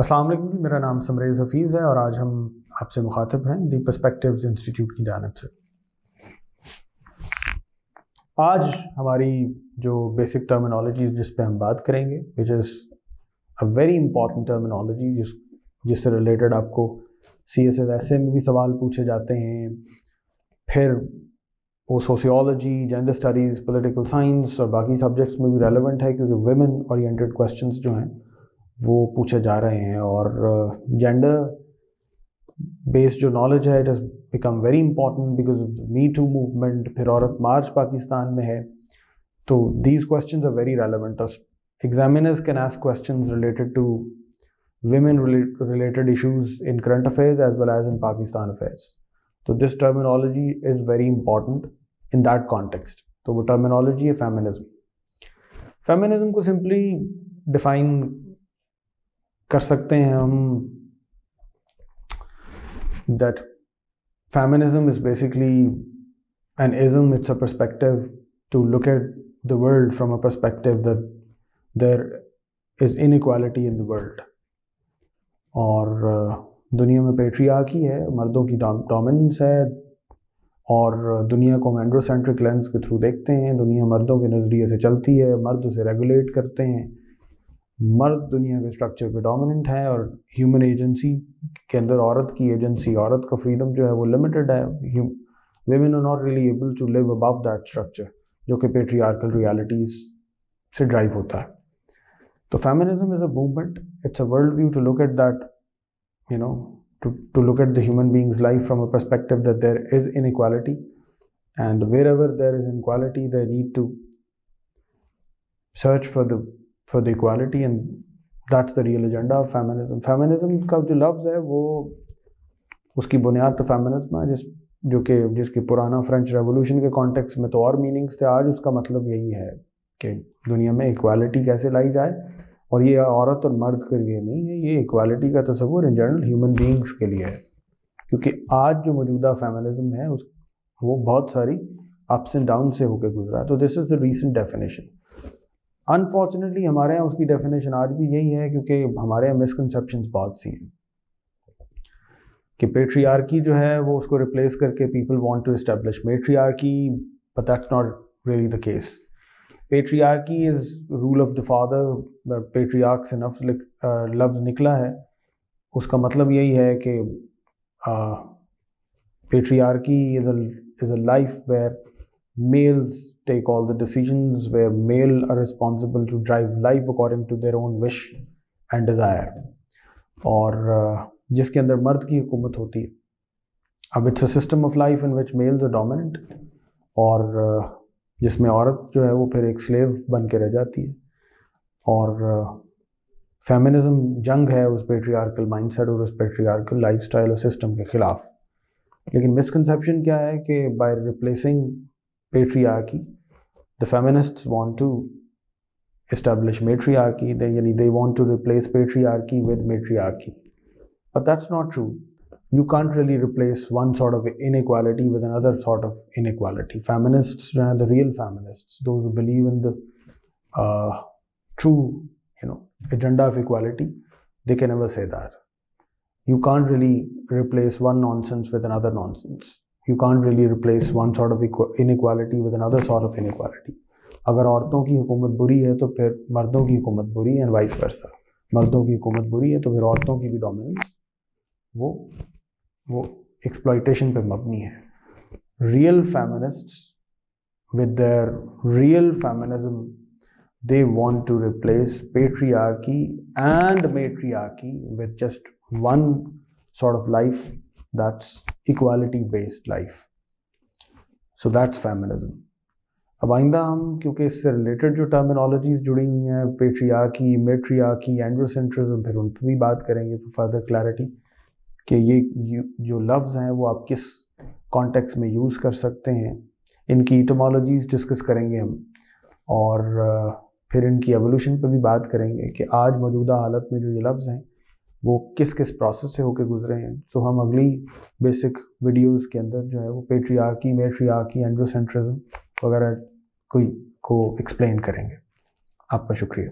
अस्सलाम वालेकुम, मेरा नाम समरैज़ हफ़ीज़ है और आज हम आपसे मुखातिब हैं दी पर्सपेक्टिव्स इंस्टीट्यूट की जानिब से। आज हमारी जो बेसिक टर्मिनोलॉजी जिस पे हम बात करेंगे, which is a very important terminology, जिससे रिलेटेड आपको CSS ऐसे में भी सवाल पूछे जाते हैं, फिर वो sociology, gender studies, political science और बाकी सब्जेक्ट्स में भी रेलेवेंट है, क्योंकि वुमेन ओरिएंटेड क्वेश्चंस जो हैं वो पूछे जा रहे हैं। और जेंडर बेस्ड जो नॉलेज है, it has become very important because of me too movement. फिर औरत मार्च पाकिस्तान में है, तो these questions are very relevant. Examiners can ask questions related to women related issues in current affairs as well as in Pakistan affairs. So this terminology is very important in that context. तो वो terminology है feminism. Feminism को simply define कर सकते हैं हम that feminism is basically an ism. It's a perspective to look at the world from a perspective that there is inequality in the world. और दुनिया में पेट्रियार्की है, मर्दों की डोमिनेंस है, और दुनिया को हम एंड्रोसेंट्रिक लेंस के थ्रू देखते हैं। दुनिया मर्दों के नज़रिए से चलती है, मर्द उसे रेगुलेट करते हैं। मर्द दुनिया के स्ट्रक्चर पे डोमिनेंट है और ह्यूमन एजेंसी के अंदर औरत की एजेंसी, औरत का फ्रीडम जो है वो लिमिटेड है। women are not really able to live above that structure, जो कि पेट्रियार्कल रियलिटीज़ से ड्राइव होता है। So feminism is a movement, it's a worldview to look at that, to look at the human being's life from a perspective that there is inequality, and wherever there is inequality, they need to search for the equality, and that's the real agenda of feminism. Feminism का जो लफ्ज़ है वो उसकी बुनियाद तो feminism है, जिसकी पुराना फ्रेंच रेवोल्यूशन के कॉन्टेक्स्ट में तो और मीनिंग्स थे। आज उसका मतलब यही है कि दुनिया में इक्वालिटी कैसे लाई जाए, और ये औरत और मर्द के लिए नहीं है, ये इक्वालिटी का तस्वुर इन जनरल ह्यूमन बीइंग्स के लिए है। क्योंकि आज जो मौजूदा फेमिनिज्म है वो बहुत सारी अप्स एंड डाउन से होकर गुजरा है। तो this is the recent definition. Unfortunately हमारे यहाँ उसकी डेफिनेशन आज भी यही है, क्योंकि हमारे यहाँ मिसकंसेप्शंस बहुत सी हैं कि पेट्रियार्की जो है वो उसको रिप्लेस करके people want to establish matriarchy, but that's not really the case. Patriarchy is rule of the father. The patriarch से लफ्ज़ निकला है, उसका मतलब यही है कि patriarchy is a life where males take all the decisions, where male are responsible to drive life according to their own wish and desire, और जिसके अंदर मर्द की हुकूमत होती है. अब it's a system of life in which males are dominant, और जिसमें औरत जो है वो फिर एक स्लेव बन के रह जाती है। और फेमिनिज्म जंग है उस पेट्रियार्कल माइंडसेट और उस पेट्रियार्कल लाइफस्टाइल और सिस्टम के खिलाफ। लेकिन मिसकंसेप्शन क्या है कि by replacing patriarchy the feminists want to establish matriarchy, यानी they want to replace patriarchy with matriarchy, but that's not true. You can't really replace one sort of inequality with another sort of inequality. Feminists, the real feminists, those who believe in the true, agenda of equality, they can never say that. You can't really replace one nonsense with another nonsense. You can't really replace one sort of inequality with another sort of inequality. अगर औरतों की हुकूमत बुरी है तो फिर मर्दों की हुकूमत बुरी है, and vice versa. मर्दों की हुकूमत बुरी है तो फिर औरतों की भी डोमिनेंस वो एक्सप्लॉइटेशन पे मबनी है. Real feminists with their real feminism, they want to replace patriarchy and matriarchy with just one sort of life, that's equality based life. So that's feminism. अब आइंदा हम, क्योंकि इससे रिलेटेड जो टर्मिनोलॉजीज जुड़ी हुई हैं, पेट्रियार्की, मेट्रियार्की, एंड्रोसेंट्रिज्म, फिर उन पर भी बात करेंगे फॉर फर्दर क्लैरिटी कि ये जो लफ्ज़ हैं वो आप किस कॉन्टेक्स्ट में यूज़ कर सकते हैं. इनकी इटमोलॉजीज़ डिस्कस करेंगे हम, और फिर इनकी एवोल्यूशन पर भी बात करेंगे कि आज मौजूदा हालत में जो ये लफ्ज़ हैं वो किस किस प्रोसेस से होकर गुजरे हैं. तो हम अगली बेसिक वीडियोज़ के अंदर जो है वो पेट्रियार्की, मेट्रियार्की, एंड्रोसेंट्रिज्म वगैरह को एक्सप्लेन करेंगे. आपका शुक्रिया.